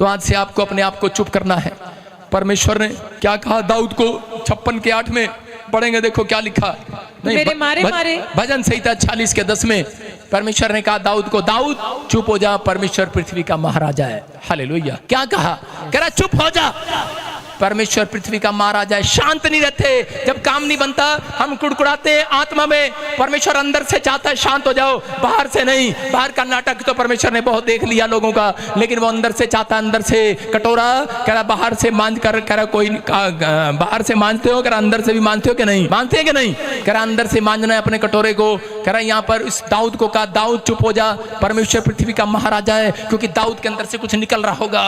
तो आज से आपको अपने आप को चुप करना है। परमेश्वर ने क्या कहा दाऊद को 56:8 में पढ़ेंगे, देखो क्या लिखा। नहीं, मेरे मारे मारे भजन संहिता 40:10 में परमेश्वर ने कहा दाऊद को, दाऊद चुप हो जा, परमेश्वर पृथ्वी का महाराजा है। हालेलुया। क्या कहा? कह रहा चुप हो जा, परमेश्वर पृथ्वी का महाराजा है। शांत नहीं रहते, जब काम नहीं बनता हम कुड़कुड़ाते आत्मा में। परमेश्वर अंदर से चाहता है शांत हो जाओ, बाहर से नहीं। बाहर का नाटक तो परमेश्वर ने बहुत देख लिया लोगों का, लेकिन वो अंदर से चाहता है। अंदर से कटोरा कह रहा बाहर से मांझ कर, कह रहा कोई बाहर से मांझते हो, कह रहा अंदर से भी मांझते हो कि नहीं? मानते हैं कि नहीं? कह रहा अंदर से मांझना है अपने कटोरे को। कह रहा यहाँ पर इस दाऊद को कहा दाऊद चुप हो जा, परमेश्वर पृथ्वी का महाराजा है। क्योंकि दाऊद के अंदर से कुछ निकल रहा होगा,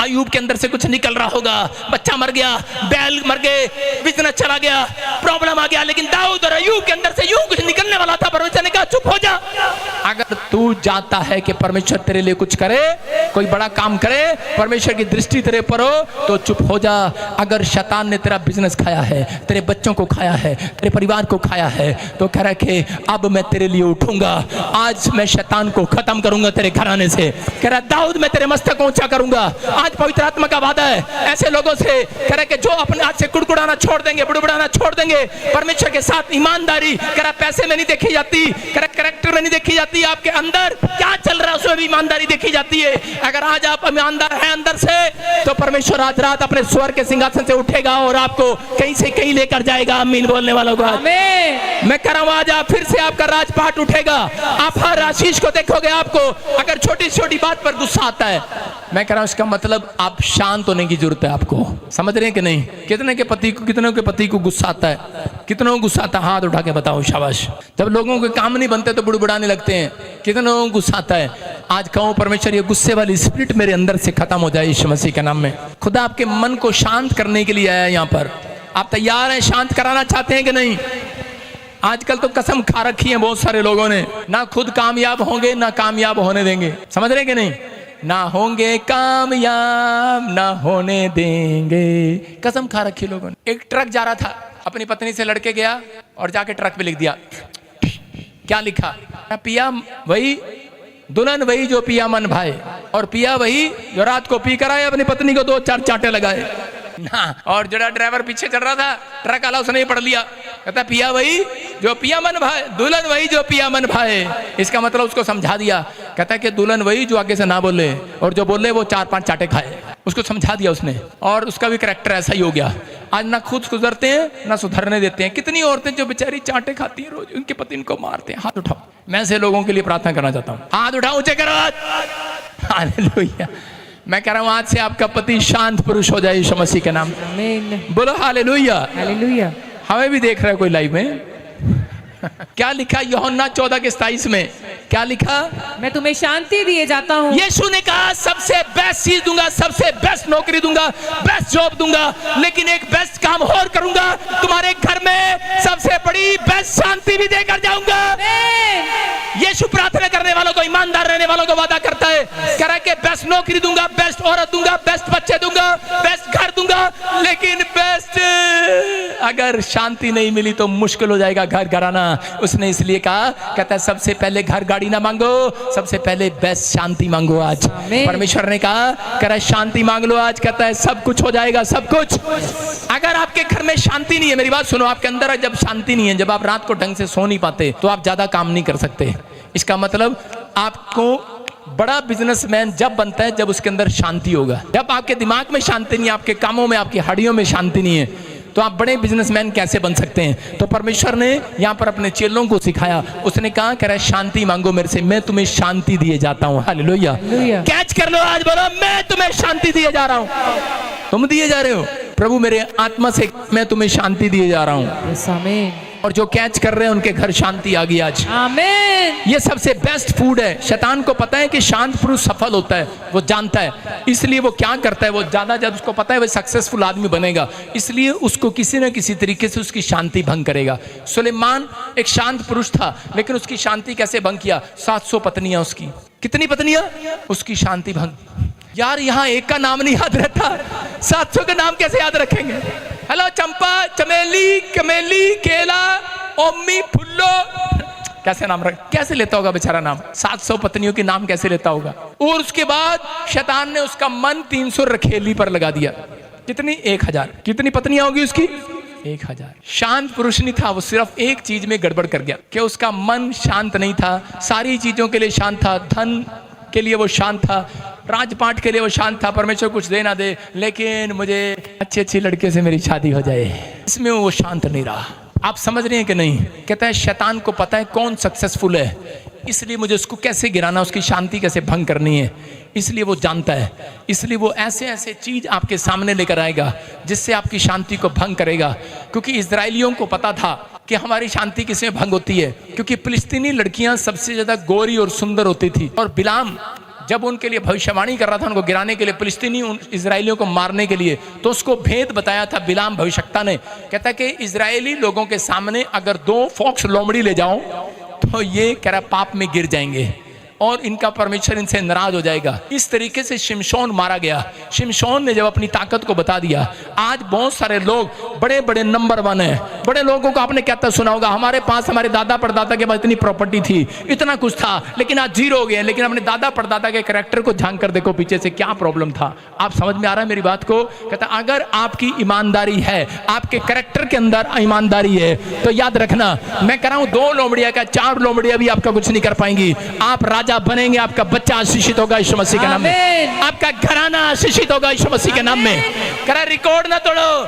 अय्यूब के अंदर से कुछ निकल रहा होगा। बच्चा मर गया, बैल मर गए, बिजनेस चला गया, प्रॉब्लम आ गया, लेकिन दाऊद और अय्यूब के अंदर से यूं कुछ निकलने वाला था। परमेश्वर ने कहा चुप हो जा। अगर तू चाहता है कि परमेश्वर तेरे लिए कुछ करे, कोई बड़ा काम करे, परमेश्वर की दृष्टि तेरे पर हो, तो चुप हो जा। अगर शैतान ने तेरा बिजनेस खाया है, तेरे बच्चों को खाया है, तेरे परिवार को खाया है, तो कह रहा कि अब मैं तेरे लिए उठूंगा, आज मैं शैतान को खत्म करूंगा तेरे घराने से। कह रहा दाऊद मैं तेरे मस्तक को ऊंचा करूंगा। आज पवित्र आत्मा का वादा है ऐसे लोगों से, कह रहा कि जो अपने आज से कुड़कुड़ाना छोड़ देंगे, बुड़बुड़ाना छोड़ देंगे, परमेश्वर के साथ ईमानदारी, कह रहा पैसे में नहीं देखी जाती, कह रहा कैरेक्टर में नहीं देखी जाती, आपके अंदर क्या चल रहा है उसमें भी ईमानदारी देखी जाती है। अगर आज आप ईमानदार हैं अंदर से, तो परमेश्वर आज रात अपने स्वर्ग के सिंहासन से उठेगा और आपको कहीं से कहीं लेकर जाएगा। आमीन बोलने वालों को मैं कह रहा हूं आज आप फिर से आपका राजपाट उठेगा। आप हर आशीष को देखोगे। आपको अगर छोटी छोटी बात पर गुस्सा आता है, मैं कह रहा हूं इसका मतलब आप शांत होने की जरूरत है। आपको समझ रहे हैं कि नहीं? कितनों के पति को गुस्सा आता है? कितनों को गुस्सा आता है? हाथ उठा के बताओ, शाबाश। जब लोगों के काम नहीं बनते तो बुड़बुड़ाने लगते हैं। कितनों को गुस्सा आता है? आज कहूं परमेश्वर ये गुस्से वाली स्पिरिट मेरे अंदर से खत्म हो जाए यीशु मसीह के नाम में। खुदा आपके मन को शांत करने के लिए आया यहाँ पर। आप तैयार हैं? शांत कराना चाहते हैं कि नहीं? आजकल तो कसम खा रखी है बहुत सारे लोगों ने, ना खुद कामयाब होंगे ना कामयाब होने देंगे। समझ रहे कि नहीं? ना होंगे कामयाब ना होने देंगे, कसम खा रखी लोगों ने। एक ट्रक जा रहा था, अपनी पत्नी से लड़के गया और जाके ट्रक पे लिख दिया, क्या लिखा? पिया वही, दुल्हन वही जो पिया मन भाए, और पिया वही जो रात को पी कर आए, अपनी पत्नी को 2-4 चांटे लगाए ना। और जरा ड्राइवर पीछे चल रहा था, ट्रक वाला उसने ही पढ़ लिया, कहता पिया वही जो पिया मन भाए, दुल्हन वही जो पिया मन भाए। इसका मतलब उसको समझा दिया। कहता कि दुल्हन वही जो आगे से ना बोले और जो बोले वो 4-5 चाटे खाए। उसको समझा दिया उसने, और उसका भी करैक्टर ऐसा ही हो गया। आज ना खुद सुधरते हैं ना सुधरने देते हैं। कितनी औरतें जो बेचारी चाटे खाती हैं रोज, उनके पति इनको मारते हैं। हाथ उठाओ, मैं ऐसे लोगों के लिए प्रार्थना करना चाहता हूँ। हाथ उठाओ, ऊंचे करो हाथ। हालेलुया। मैं कह रहा हूं आज से आपका पति शांत पुरुष हो जाए यीशु मसीह के नाम। बोलो हालेलुया। हालेलुया। हमें भी देख रहा है कोई लाइव में। क्या लिखा यूहन्ना 14:27 में? क्या लिखा? मैं तुम्हें शांति दिए जाता हूँ। यीशु ने कहा सबसे बेस्ट चीज दूंगा, सबसे बेस्ट नौकरी दूंगा, बेस्ट जॉब दूंगा, लेकिन एक बेस्ट काम और करूंगा, तुम्हारे घर में सबसे बड़ी बेस्ट शांति भी देकर जाऊंगा। यीशु प्रार्थना करने वालों को, ईमानदार रहने वालों को वादा करता है, कह रहा है कि बेस्ट नौकरी दूंगा, बेस्ट औरत दूंगा, बेस्ट बच्चे दूंगा, बेस्ट घर दूंगा, लेकिन बेस्ट अगर शांति नहीं मिली तो मुश्किल हो जाएगा घर घराना। उसने इसलिए कहा, कहता है सबसे पहले घर गाड़ी ना मांगो, सबसे पहले बेस्ट शांति मांगो। आज परमेश्वर ने कहा, कह रहा है शांति मांग लो आज, कहता है सब कुछ हो जाएगा, सब कुछ। अगर आपके घर में शांति नहीं है, मेरी बात सुनो, आपके अंदर जब शांति नहीं है, जब आप रात को ढंग से सो नहीं पाते, तो आप ज्यादा काम नहीं कर सकते। इसका मतलब आपको बड़ा बिजनेसमैन जब बनता है जब उसके अंदर शांति होगा। जब आपके दिमाग में शांति नहीं है, आपके कामों में, आपकी हड्डियों में शांति नहीं है, तो आप बड़े बिजनेसमैन कैसे बन सकते हैं? तो परमेश्वर ने यहाँ पर अपने चेलों को सिखाया। उसने कहा, कह रहा है शांति मांगो मेरे से, मैं तुम्हें शांति दिए जाता हूँ। हालेलुया। कैच कर लो आज, बोलो मैं तुम्हें शांति दिए जा रहा हूँ। तुम दिए जा रहे हो, प्रभु मेरे आत्मा से मैं तुम्हें शांति दिए जा रहा हूँ। और जो कैच कर रहे हैं उनके घर शांति आ गई आज। आमीन। ये सबसे बेस्ट फूड है। शैतान को पता है कि शांत पुरुष सफल होता है, वो जानता है, इसलिए वो क्या करता है, वो ज्यादा जब उसको पता है वो सक्सेसफुल आदमी बनेगा, इसलिए उसको किसी न किसी तरीके से उसकी शांति भंग करेगा। सुलेमान एक शांत पुरुष था, लेकिन उसकी शांति कैसे भंग किया? 700 पत्नियां उसकी। कितनी पत्नियां? उसकी शांति भंग। यार यहाँ एक का नाम नहीं याद रहता, 700 का नाम कैसे याद रखेंगे? हेलो, चंपा, चमेली, कमेली, केला, ओमी, फुल्लो, कैसे नाम रख, कैसे लेता होगा बेचारा नाम, 700 पत्नियों के नाम कैसे लेता होगा। और उसके बाद शैतान ने उसका मन 300 रखेली पर लगा दिया। कितनी? 1000। कितनी पत्नियां होगी उसकी? 1000। शांत पुरुष नहीं था वो, सिर्फ एक चीज में गड़बड़ कर गया कि उसका मन शांत नहीं था। सारी चीजों के लिए शांत था, धन के लिए वो शांत था, राजपाट के लिए वो शांत था, परमेश्वर कुछ दे ना दे, लेकिन मुझे अच्छे लड़के से मेरी शादी हो जाए, इसमें वो शांत नहीं रहा। आप समझ रहे हैं कि नहीं? कहता है शैतान को पता है कौन सक्सेसफुल है, इसलिए मुझे उसको कैसे गिराना, उसकी शांति कैसे भंग करनी है, इसलिए वो जानता है। इसलिए वो ऐसे ऐसे चीज आपके सामने लेकर आएगा जिससे आपकी शांति को भंग करेगा। क्योंकि इजराइलियों को पता था कि हमारी शांति किसमें भंग होती है, क्योंकि फिलिस्तीनी लड़कियां सबसे ज्यादा गोरी और सुंदर होती थी। और बिलाम जब उनके लिए भविष्यवाणी कर रहा था, उनको गिराने के लिए, फिलिस्तीनी इजराइलियों को मारने के लिए, तो उसको भेद बताया था बिलाम भविष्यवक्ता ने। कहता कि इजरायली लोगों के सामने अगर 2 फॉक्स लोमड़ी ले जाओ तो ये कह रहा पाप में गिर जाएंगे और इनका परमेश्वर इनसे नाराज हो जाएगा। इस तरीके से शिमशोन मारा गया। शिमशोन ने जब अपनी ताकत को बता दिया, आज बहुत सारे लोग बड़े बड़े नंबर 1 है। बड़े लोगों को आपने कहता सुना होगा, हमारे पास हमारे दादा परदादा के पास इतनी प्रॉपर्टी थी, इतना कुछ था, लेकिन आज 0 हो गया। लेकिन अपने दादा परदादा के कैरेक्टर को झांक कर देखो पीछे से क्या प्रॉब्लम था। आप समझ में आ रहा है मेरी बात को? कहता अगर आपकी ईमानदारी है, आपके कैरेक्टर के अंदर ईमानदारी है, तो याद रखना मैं कह रहा हूं 2 लोमड़िया का 4 लोमड़िया भी आपका कुछ नहीं कर पाएंगी। आप राजा बनेंगे, आपका बच्चा आशीषित होगा यीशु मसीह के नाम में, आपका घराना आशीषित होगा यीशु मसीह के नाम में। कह रहा रिकॉर्ड ना तोड़ो।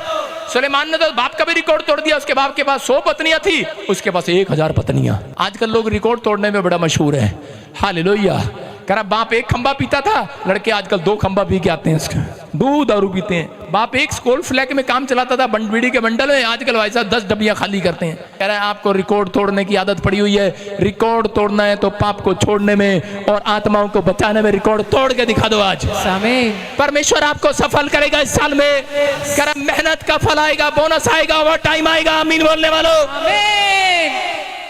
सुलेमान ने तो बाप का भी रिकॉर्ड तोड़ दिया। उसके बाप के पास 100 पत्नियां थी, उसके पास 1000 पत्नियां। आजकल लोग रिकॉर्ड तोड़ने में बड़ा मशहूर है। हालेलुया। कह रहा बाप 1 खंबा पीता था, लड़के आजकल 2 खंबा पी के आते हैं, इसका दूध दारू पीते हैं। बाप 1 स्कूल फ्लैग में काम चलाता था बीड़ी के बंडल में, आजकल वैसा 10 डब्बियां खाली करते हैं। कह रहा है आपको रिकॉर्ड तोड़ने की आदत पड़ी हुई है। रिकॉर्ड तोड़ना है तो पाप को छोड़ने में और आत्माओं को बचाने में रिकॉर्ड तोड़ के दिखा दो आज। परमेश्वर आपको सफल करेगा इस साल में। कह रहा मेहनत का फल आएगा, बोनस आएगा, वो टाइम आएगा। आमीन बोलने वालों।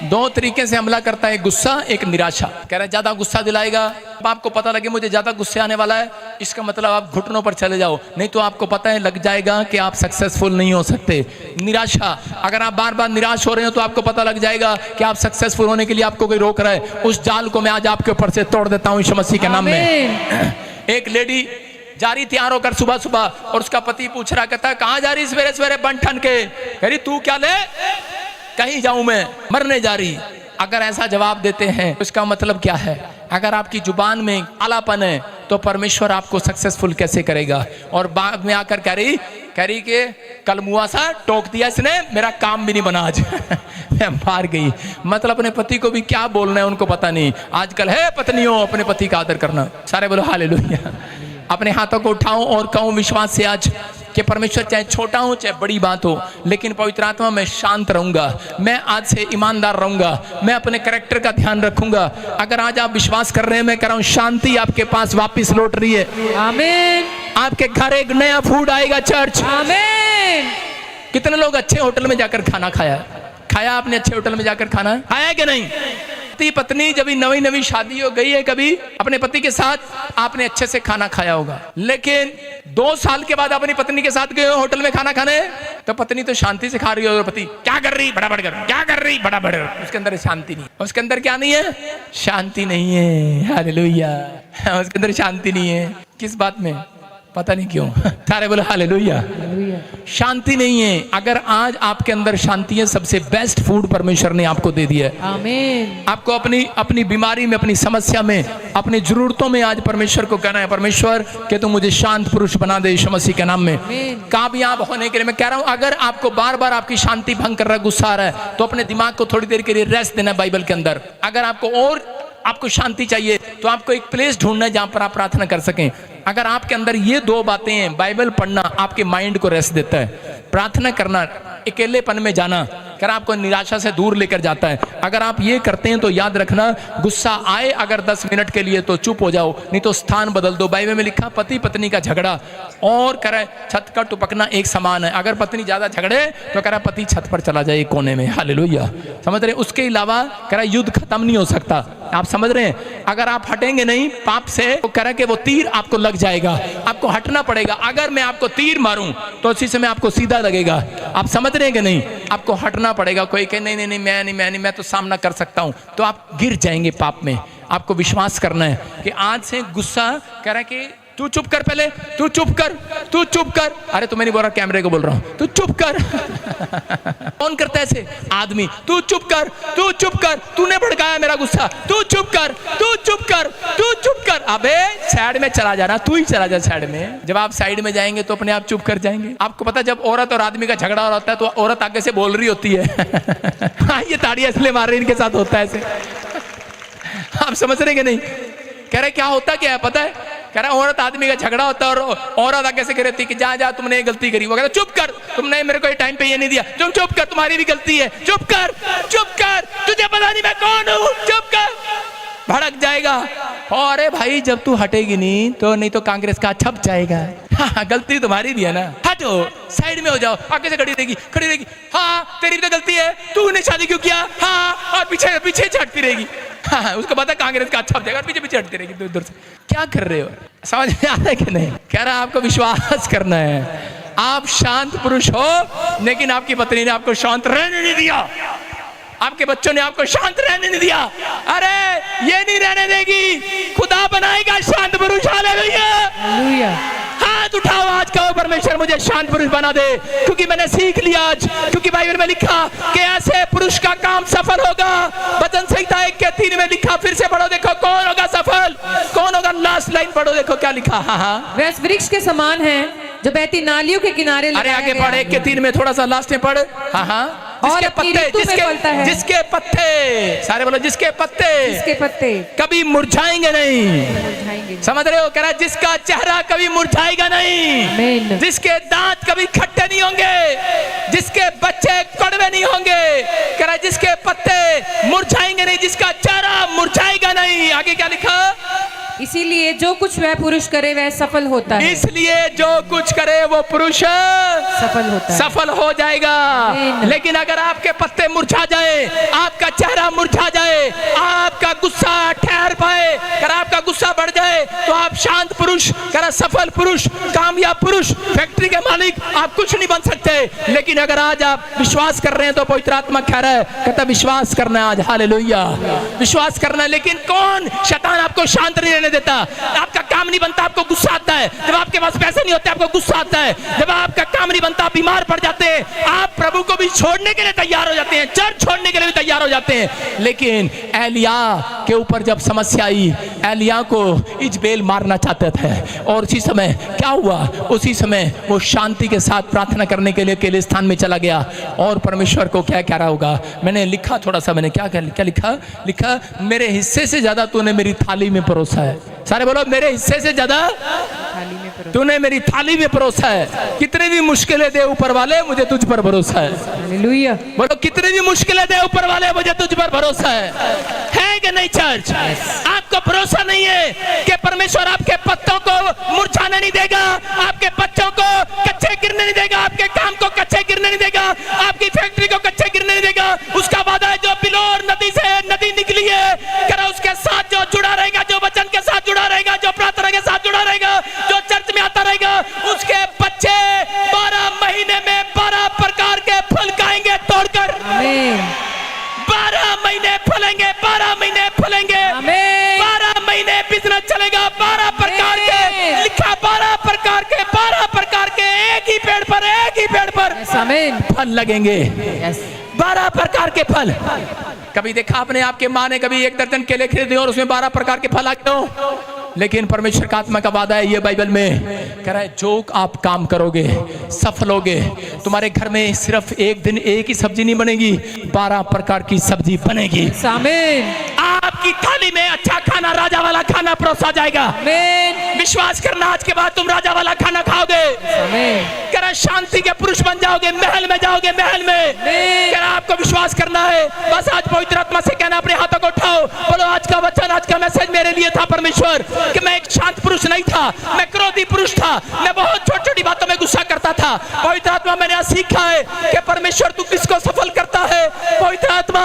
2 तरीके से हमला करता है, गुस्सा, एक निराशा। कह रहा है ज्यादा गुस्सा दिलाएगा। अब आपको पता लगे मुझे ज्यादा गुस्से आने वाला है, इसका मतलब आप घुटनों पर चले जाओ, नहीं तो आपको पता है लग जाएगा कि आप सक्सेसफुल नहीं हो सकते। निराशा, अगर आप बार बार निराश हो रहे हो तो आपको पता लग जाएगा कि आप सक्सेसफुल होने के लिए आपको कोई रोक रहा है। उस जाल को मैं आज आपके ऊपर से तोड़ देता हूं यीशु मसीह के नाम में। एक लेडी जा रही तैयार होकर सुबह सुबह, और उसका पति पूछ रहा, कहता कहां जा रही सवेरे सवेरे बन ठन के? कह रही तू क्या ले? कहीं जाऊं मैं, मरने जा रही। अगर ऐसा जवाब देते हैं तो इसका मतलब क्या है? अगर आपकी जुबान में कालापन है तो परमेश्वर आपको सक्सेसफुल कैसे करेगा? और बाद में आकर कह रही कि कल मुआ सा टोक दिया इसने, मेरा काम भी नहीं बना आज। मैं मार गई। मतलब अपने पति को भी क्या बोलना है उनको पता नहीं। आजकल है पत्नियों अपने पति का आदर करना। सारे बोलो हालेलुया। अपने हाथों को उठाओ और कहूं विश्वास से आज कि परमेश्वर चाहे छोटा हो चाहे बड़ी बात हो, लेकिन पवित्र आत्मा मैं शांत रहूंगा, मैं आज से ईमानदार रहूंगा, मैं अपने कैरेक्टर का ध्यान रखूंगा। अगर आज आप विश्वास कर रहे हैं, मैं कह रहा हूं शांति आपके पास वापस लौट रही है। आमीन। आपके घर एक नया फूड आएगा चर्च। आमीन। कितने लोग अच्छे होटल में जाकर खाना खाया आपने? अच्छे होटल में जाकर खाना खाया कि नहीं? पत्नी जब नवी शादी हो गई है कभी अपने पति के साथ, आपने अच्छे से खाना खाया होगा, लेकिन 2 साल के बाद अपनी पत्नी के साथ गए हो होटल में खाना खाने, तो पत्नी तो शांति से खा रही हो, पति क्या कर रही बड़ा बड़ा, क्या कर रही बड़ा बड़ा, उसके अंदर शांति नहीं। उसके अंदर क्या नहीं है? शांति नहीं है। हालेलुया। उसके अंदर शांति नहीं है। किस बात में? पता नहीं क्यों। सारे बोलो हालेलुया। शांति नहीं है। अगर आज आपके अंदर शांति है, सबसे बेस्ट फूड परमेश्वर ने आपको दे दिया है। आमीन। आपको अपनी बीमारी में, अपनी समस्या में, अपनी जरूरतों में आज परमेश्वर को कहना है, परमेश्वर कि तू मुझे शांत पुरुष बना दे यीशु मसीह के नाम में। कामयाब होने के लिए मैं कह रहा हूं, अगर आपको बार बार आपकी शांति भंग कर रहा है, गुस्सा आ रहा है, तो अपने दिमाग को थोड़ी देर के लिए रेस्ट देना बाइबल के अंदर। अगर आपको शांति चाहिए तो आपको एक प्लेस ढूंढना है जहां पर आप प्रार्थना कर सकें। अगर आपके अंदर ये 2 बातें हैं, बाइबल पढ़ना आपके माइंड को रेस्ट देता है, प्रार्थना करना अकेलेपन में जाना कर आपको निराशा से दूर लेकर जाता है। अगर आप ये करते हैं तो याद रखना, गुस्सा आए अगर 10 मिनट के लिए तो चुप हो जाओ, नहीं तो स्थान बदल दो। बाइबल में लिखा पति पत्नी का झगड़ा और करे छत का टुपकना एक समान है। अगर पत्नी ज्यादा झगड़े तो कह रहा पति छत पर चला जाए कोने में। हालेलुया। समझ रहे? उसके अलावा कह रहा युद्ध खत्म नहीं हो सकता। आप समझ रहे हैं? अगर आप हटेंगे नहीं पाप से तो कह रहा कि वो तीर आपको लग जाएगा, आपको हटना पड़ेगा। अगर मैं आपको तीर मारूं तो उसी समय आपको सीधा लगेगा। आप समझ रहे हैं कि नहीं? आपको हटना पड़ेगा। कोई कहे नहीं नहीं नहीं मैं नहीं, मैं तो सामना कर सकता हूं, तो आप गिर जाएंगे पाप में। आपको विश्वास करना है कि आज से गुस्सा कह रहा है कि तू चुप कर, पहले तू चुप कर, तू चुप कर। अरे तो मैं नहीं बोल रहा, कैमरे को बोल रहा हूं, तू चुप कर। कौन करता है ऐसे? आदमी। तू चुप कर, तू चुप कर, तूने भड़काया मेरा गुस्सा, तू चुप कर, तू चुप कर, तू चुप कर। अबे साइड में चला जाना, तू ही चला जा साइड में। जब आप साइड में जाएंगे तो अपने आप चुप कर जाएंगे। आपको पता जब औरत और आदमी का झगड़ा हो रहा होता है तो औरत आगे से बोल रही होती है। हाँ, ये ताड़ियां इसलिए मार रही, इनके साथ होता है ऐसे। आप समझ रहे कि नहीं? कह रहे क्या होता क्या है पता है? कह रहा औरत आदमी का झगड़ा होता है और औरत आगे से कह रही थी कि जा जा तुमने ये गलती करी। वो कहता चुप कर, तुमने मेरे को ये टाइम पे ये नहीं दिया, तुम चुप कर, तुम्हारी भी गलती है, चुप कर, चुप कर, तुझे पता नहीं मैं कौन हूं, चुप कर। भड़क जाएगा। अरे भाई जब तू हटेगी नहीं तो कांग्रेस का छप जाएगा। हाँ, गलती तुम्हारी भी है ना, हटो, साइड में हो जाओ। आगे से खड़ी रहेगी। हाँ तेरी भी तो गलती है, तूने शादी क्यों किया? हाँ, और पीछे पीछे हटती रहेगी। हाँ, उसको पता कांग्रेस का अच्छा हो जाएगा, पीछे पीछे हटती रहेगी दूर दूर से। क्या कर रहे हो? समझ में आ रहा है कि नहीं? कह रहा आपको विश्वास करना है। आप शांत पुरुष हो, लेकिन आपकी पत्नी ने आपको शांत रहने नहीं दिया, आपके बच्चों ने आपको शांत रहने नहीं दिया। अरे ये नहीं रहने देगी, खुदा बनाएगा शांत पुरुष। हालेलुया। हाथ उठाओ आज, कहो परमेश्वर मुझे शांत पुरुष बना दे, क्योंकि मैंने सीख लिया आज, क्योंकि बाइबल में लिखा कि ऐसे पुरुष का काम सफल होगा। वचन संहिता 1:3 में लिखा, फिर से पढ़ो, देखो कौन होगा सफल, कौन होगा। लास्ट लाइन पढ़ो, देखो क्या लिखा। हाँ, वह वृक्ष के समान है जो बहती नालियों के किनारे। अरे आगे पढ़, 1:3 में थोड़ा सा लास्ट में पढ़। हाँ, जिसके पत्ते सारे बोलो, जिसके पत्ते कभी मुरझाएंगे नहीं। समझ रहे हो? कह रहा जिसका चेहरा कभी मुरझाएगा नहीं, जिसके दांत कभी खट्टे नहीं होंगे, जिसके बच्चे कड़वे नहीं होंगे। कह रहा जिसके पत्ते मुरझाएंगे नहीं, जिसका चेहरा मुरझाएगा नहीं। आगे क्या लिखा? इसीलिए जो कुछ वह पुरुष करे वह सफल होता है। इसलिए जो कुछ करे वो पुरुष सफल होता है, सफल हो जाएगा। लेकिन अगर आपके पत्ते मुरझा जाए, आपका चेहरा मुरझा जाए, आपका गुस्सा ठहर पाए, अगर आपका गुस्सा बढ़ जाए, तो आप शांत पुरुष, कर सफल पुरुष, कामयाब पुरुष, फैक्ट्री के मालिक आप कुछ नहीं बन सकते। लेकिन अगर आज आप विश्वास कर रहे हैं तो पवित्र आत्मा कह रहा है, कहता विश्वास करना है आज। हालेलुया, विश्वास करना है। लेकिन कौन? शैतान आपको शांत नहीं देता। आपका काम नहीं बनता, आपको गुस्सा आता है। जब आपके पास पैसे नहीं होते, आपको गुस्सा आता है। जब आपका काम नहीं बनता, बीमार पड़ जाते हैं, आप प्रभु को भी छोड़ने के लिए तैयार हो जाते हैं, चर्च छोड़ने के लिए भी तैयार हो जाते हैं। लेकिन एलिया के ऊपर जब समस्या आई, एलिया को इजबेल मारना चाहते थे, और उसी समय क्या हुआ? उसी समय वो शांति के साथ प्रार्थना करने के लिए अकेले स्थान में चला गया और परमेश्वर को क्या कह रहा होगा? मैंने लिखा थोड़ा सा, मैंने क्या लिखा, मेरे हिस्से से ज्यादा तूने मेरी थाली में परोसा है। सारे बोलो, मेरे हिस्से से ज्यादा तूने मेरी थाली में परोसा है। कितनी भी मुश्किलें दे ऊपर वाले, मुझे तुझ पर भरोसा है। हालेलुया। बोलो, कितनी भी मुश्किलें दे ऊपर वाले, मुझे तुझ पर भरोसा है कि नहीं चर्च? आपको भरोसा नहीं है कि परमेश्वर आपके पत्तों को मुरझाने नहीं देगा, आपके बच्चों को कच्चे गिरने नहीं देगा, आपके काम को कच्चे गिरने नहीं देगा, आपकी फैक्ट्री को कच्चे गिरने नहीं देगा। उसका वादा है, जो बिलोर नदी से नदी निकली है, करा उसके साथ जो जुड़ा रहेगा, जो वचन के साथ जुड़ा रहेगा, जो प्रार्थना के साथ जुड़ा रहेगा, जो चर्च में आता रहेगा, उसके बच्चे 12 महीने में 12 प्रकार के फल खाएंगे तोड़कर। आमीन। 12 महीने फलेंगे, 12 महीने फलेंगे, 12 महीने बिजनेस चलेगा। 12 प्रकार के लिखा, 12 प्रकार के एक ही पेड़ पर फल लगेंगे। 12 प्रकार के फल। कभी देखा आपने, आपके माँ ने कभी 1 दर्जन केले खरीदे और उसमें 12 प्रकार के फल आते हो? लेकिन परमेश्वर का आत्मा का वादा है, ये बाइबल में कह रहा है, जो आप काम करोगे सफल होगे। तुम्हारे घर में सिर्फ एक दिन एक ही सब्जी नहीं बनेगी, 12 प्रकार की सब्जी बनेगी। आमीन। आपकी थाली में अच्छा खाना, राजा वाला खाना परोसा जाएगा। आमीन। विश्वास करना, आज के बाद तुम राजा वाला खाना खाओगे। आमीन। कह रहा शांति के पुरुष बन जाओगे, महल में जाओगे, महल में। कह रहा आपको विश्वास करना है। बस आज पवित्र आत्मा से कहना, अपने हाथों को उठाओ, बोलो आज का वचन, आज का मैसेज मेरे लिए था परमेश्वर, कि मैं एक शांत पुरुष नहीं था, मैं क्रोधी पुरुष था, मैं बहुत छोटी छोटी बातों में गुस्सा करता था। पवित्र आत्मा, मैंने सीखा है कि परमेश्वर तू किसको सफल करता है। पवित्र आत्मा,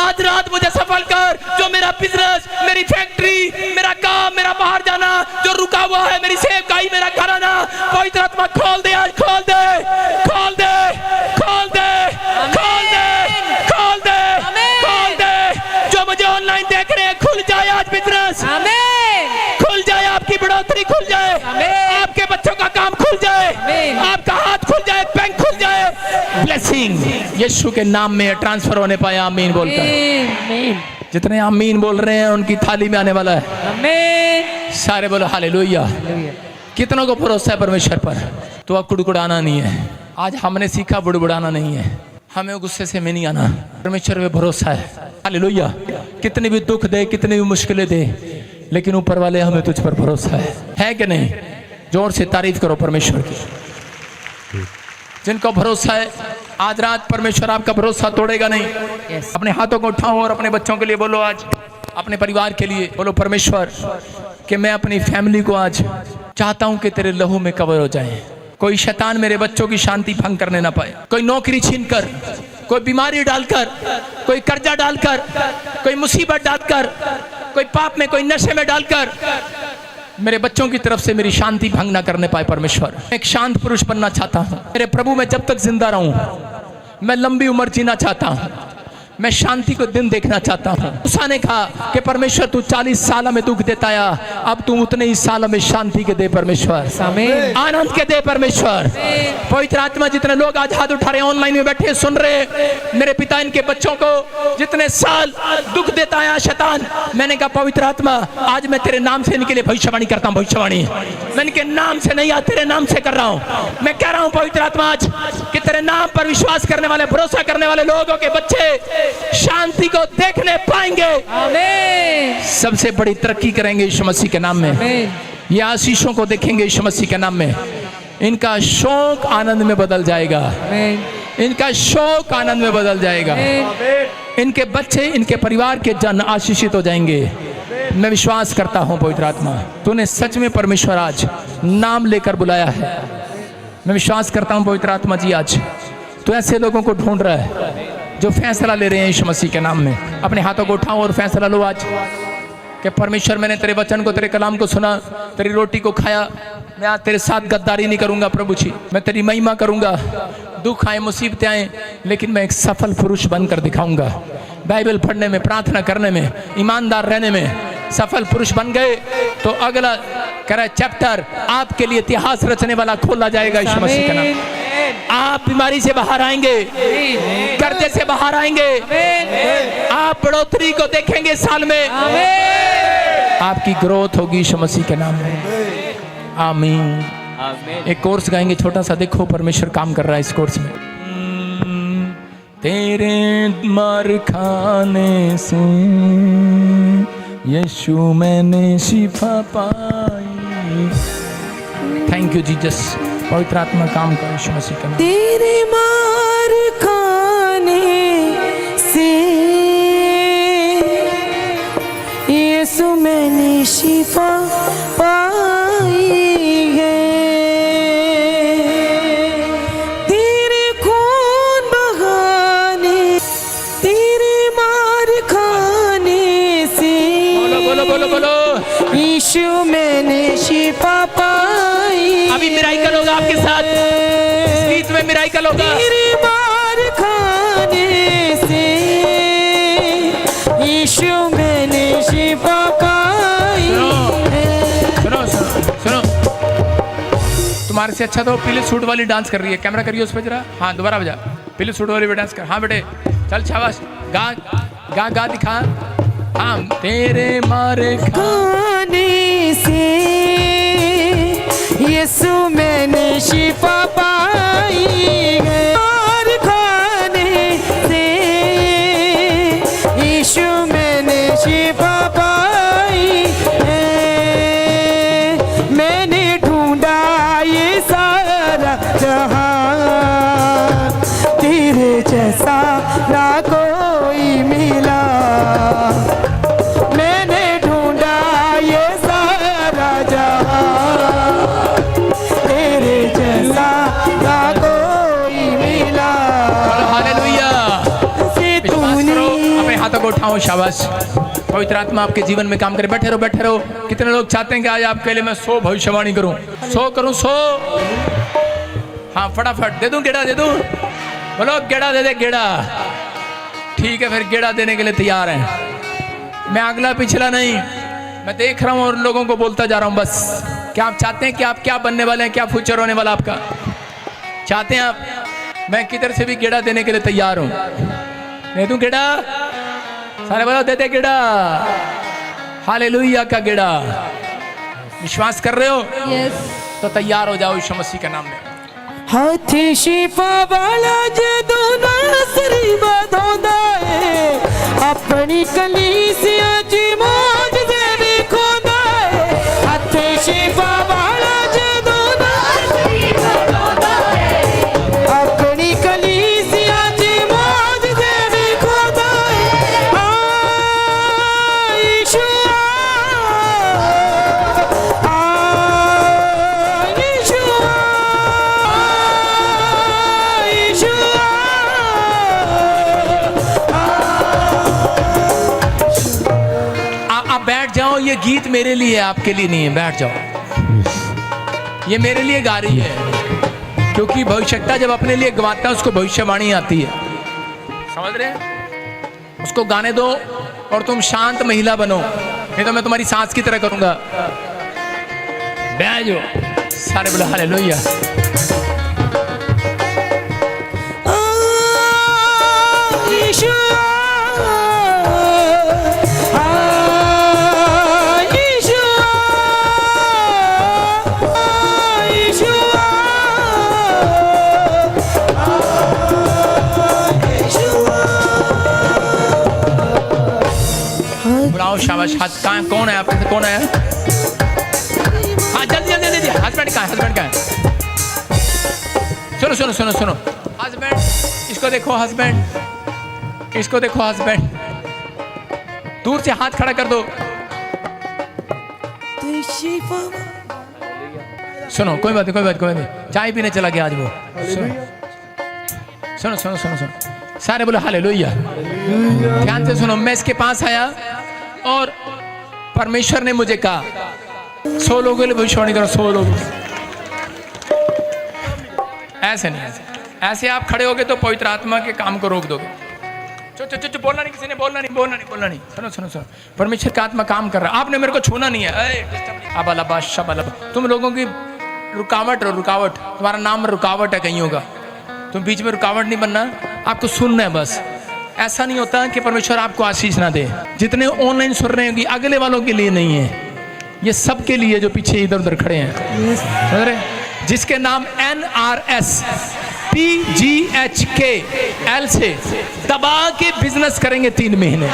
आज रात मुझे सफल कर। जो मेरा बिजनेस, मेरी फैक्ट्री, मेरा काम, मेरा बाहर जाना जो रुका हुआ है, मेरी सेवकाई, मेरा घराना, पवित्र आत्मा खोल दे, आज खोल दे, खोल दे, खोल ब्लेसिंग यीशु के नाम में ट्रांसफर होने पाए। आमीन बोलकर, आमीन जितने आमीन बोल रहे हैं उनकी थाली में आने वाला है। आमीन। सारे बोलो हालेलुया। कितनों को भरोसा है परमेश्वर पर? तो अब कुड़कुड़ाना नहीं है। आज हमने सीखा बुड़बुड़ाना नहीं है, हमें गुस्से से में नहीं आना, परमेश्वर पे भरोसा है। हालेलुया। कितने भी दुख दे, कितनी भी मुश्किलें दे, लेकिन ऊपर वाले हमें तुझ पर भरोसा है कि नहीं? जोर से तारीफ करो परमेश्वर की। जिनको भरोसा है आज रात परमेश्वर आपका भरोसा तोड़ेगा नहीं। अपने हाथों को उठाओ और अपने बच्चों के लिए बोलो, आज अपने परिवार के लिए बोलो, परमेश्वर कि मैं अपनी फैमिली को आज चाहता हूं कि तेरे लहू में कवर हो जाए। कोई शैतान मेरे बच्चों की शांति भंग करने ना पाए। कोई नौकरी छीनकर, कोई बीमारी डालकर, कोई कर्जा डालकर, कोई मुसीबत डालकर, कोई पाप में, कोई नशे में डालकर मेरे बच्चों की तरफ से मेरी शांति भंग ना करने पाए। परमेश्वर एक शांत पुरुष बनना चाहता हूं। मेरे प्रभु मैं जब तक जिंदा रहूं, मैं लंबी उम्र जीना चाहता हूं, मैं शांति को दिन देखना चाहता हूं। मूसा ने कहा कि परमेश्वर तू 40 साल में दुख देता है, अब तू उतने ही साल में शांति के दे परमेश्वर, आनंद के दे परमेश्वर। पवित्र आत्मा जितने लोग आज हाथ उठा रहे हैं, ऑनलाइन में बैठे सुन रहे, मेरे पिता इनके बच्चों को जितने साल दुख देता है शैतान, मैंने कहा पवित्र आत्मा आज मैं तेरे नाम से इनके लिए भविष्यवाणी करता हूँ। भविष्यवाणी मैं इनके नाम से नहीं, तेरे नाम से कर रहा हूँ। मैं कह रहा हूँ पवित्र आत्मा आज कि तेरे नाम पर विश्वास करने वाले, भरोसा करने वाले लोगों के बच्चे शांति को देखने पाएंगे। आमीन। सबसे बड़ी तरक्की करेंगे यीशु मसीह के नाम में। आमीन। ये आशीषों को देखेंगे यीशु मसीह के नाम में। इनका शौक आनंद में बदल जाएगा। आमीन। इनका शौक आनंद में बदल जाएगा। आमीन। इनके बच्चे, इनके परिवार के जन आशीषित हो जाएंगे। मैं विश्वास करता हूँ पवित्र आत्मा तूने सच में परमेश्वर आज नाम लेकर बुलाया है। मैं विश्वास करता हूँ पवित्र आत्मा जी आज तो ऐसे लोगों को ढूंढ रहा है जो फैसला ले रहे हैं यीशु मसीह के नाम में। अपने हाथों को उठाओ और फैसला लो आज कि परमेश्वर मैंने तेरे वचन को, तेरे कलाम को सुना, तेरी रोटी को खाया, मैं आज तेरे साथ गद्दारी नहीं करूंगा प्रभु जी, मैं तेरी महिमा करूंगा। दुख आए, मुसीबतें आए, लेकिन मैं एक सफल पुरुष बनकर दिखाऊंगा। बाइबल पढ़ने में, प्रार्थना करने में, ईमानदार रहने में सफल पुरुष बन गए तो अगला कह रहा है चैप्टर आपके लिए इतिहास रचने वाला खोला जाएगा यीशु मसीह का नाम। आप बीमारी से बाहर आएंगे, कर्जे से बाहर आएंगे, आप बढ़ोतरी को देखेंगे साल में, आपकी ग्रोथ होगी यीशु मसीह के नाम में। आमीन। एक कोर्स गाएंगे छोटा सा, देखो परमेश्वर काम कर रहा है इस कोर्स में। तेरे मार खाने से यीशु मैंने शिफा पाई। Thank you Jesus. पवित्र आत्मा काम कर यीशु मसीह के नाम। तेरे मार खाने से यीशु मैंने शिफा पाई है। तेरे खून बहाने, तेरे मार खाने से बोलो बोलो बोलो बोलो यीशु मैंने शिफा पाई। अभी मिराइकल होगा आपके साथ, इस गीत में मिराइकल होगा। तेरी मार खाने से यीशु मैंने शिफा पाई। सुनो सुनो सुनो, तुम्हारे से अच्छा तो पीले सूट वाली डांस कर रही है। कैमरा करिए उस पर जरा। हाँ दोबारा बजा, पीले सूट वाली भी डांस कर। हाँ बेटे चल शाबाश, गा गा गा दिखा। हाँ तेरे मारे खाने से यीशु मैंने शिफा पाई है। मार खाने से यीशु मैंने शिफा पाई है। मैंने ढूंढा ये सारा जहां, तेरे जैसा ना कोई मिला। मैंने ढूंढा ये सारा जहां, तेरे जैसा ना कोई मिला। हालेलुया। विश्वास करो, अपने हाथों को उठाओ। शाबाश। पवित्र आत्मा आपके जीवन में काम करे। बैठे रहो बैठे रहो। कितने लोग चाहते हैं कि आज आपके लिए मैं 100 भविष्यवाणी करूं, 100 करूं, 100। हाँ फटाफट दे दूं, गेड़ा दे दूं। बोलो गेड़ा दे दे, गेड़ा। ठीक है, फिर गेड़ा देने के लिए तैयार हैं। मैं अगला पिछला नहीं, मैं देख रहा हूँ और लोगों को बोलता जा रहा हूँ बस। क्या आप चाहते हैं कि आप क्या बनने वाले हैं, क्या फ्यूचर होने वाला आपका चाहते हैं आप? मैं किधर से भी गेड़ा देने के लिए तैयार हूं। नहीं तू गेड़ा, सारे बताओ देते गेड़ा, हालेलुया का गेड़ा। विश्वास कर रहे हो? यस। तो तैयार हो जाओ यीशु मसीह के नाम में। हाथी शिफा वाला जदू नासरी बधोंदा है, अपनी कलीसिया ची मौज दे दिखोंदा है। हाथी शिफा वाला जदू नासरी बधोंदा है, अपनी कलीसिया ची मौज दे दिखोंदा है। आ यीशु आ यीशु आप बैठ जाओ, ये गीत मेरे लिए है, आपके लिए नहीं है। बैठ जाओ, ये मेरे लिए गा रही है, क्योंकि भविष्यता जब अपने लिए गवाता है उसको भविष्यवाणी आती है। समझ रहे हैं? उसको गाने दो और तुम शांत महिला बनो, नहीं तो मैं तुम्हारी सांस की तरह करूंगा। बैठ जाओ, सारे बोलो हालेलुया। बुलाओ, शाबाश। हाथ कहाँ, कौन है आपके, कौन है? हाँ जल्दी जल्दी जल्दी। हस्बैंड कहाँ है? हस्बैंड कहाँ है? सुनो सुनो सुनो सुनो, हस्बैंड इसको देखो, हस्बैंड इसको देखो, हस्बैंड दूर से हाथ खड़ा कर दो। सुनो, कोई बात नहीं, कोई बात नहीं, चाय पीने चला गया आज वो। सुनो सुनो सुनो सुनो, सारे बोलो हालेलुया। ध्यान से सुनो, मैं इसके पास आया और परमेश्वर ने मुझे कहा 100 लोगों के लिए भविष्यवाणी करो। 100 लोग। ऐसे नहीं, ऐसे आप खड़े होगे तो पवित्र आत्मा के काम को रोक दोगे। चुप बोलना नहीं, किसी ने बोलना नहीं, बोलना नहीं, बोलना नहीं। सुनो सुनो सुनो, परमेश्वर का आत्मा काम कर रहा है, आपने मेरे को छूना नहीं है। तुम लोगों की रुकावट, तुम्हारा नाम रुकावट है कहीं होगा, तुम बीच में रुकावट नहीं बनना, आपको सुनना है बस। ऐसा नहीं होता कि परमेश्वर आपको आशीष ना दे। जितने ऑनलाइन सुन रहे हैं, अगले वालों के लिए नहीं है, ये सब के लिए जो पीछे इधर उधर खड़े हैं। समझ रहे? जिसके नाम NRS PGHKL से दबा के बिजनेस करेंगे 3 महीने।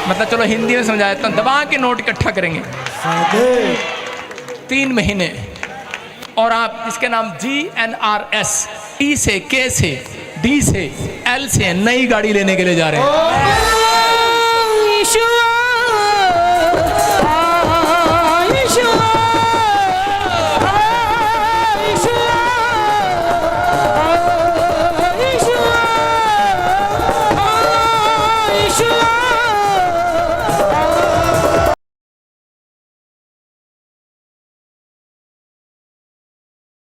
मतलब चलो हिंदी में समझा देता हूं, दबा के नोट इकट्ठा करेंगे 3 महीने। और आप जिसके नाम GNRS, E से, K से, D से, L से नई गाड़ी लेने के लिए जा रहे हैं।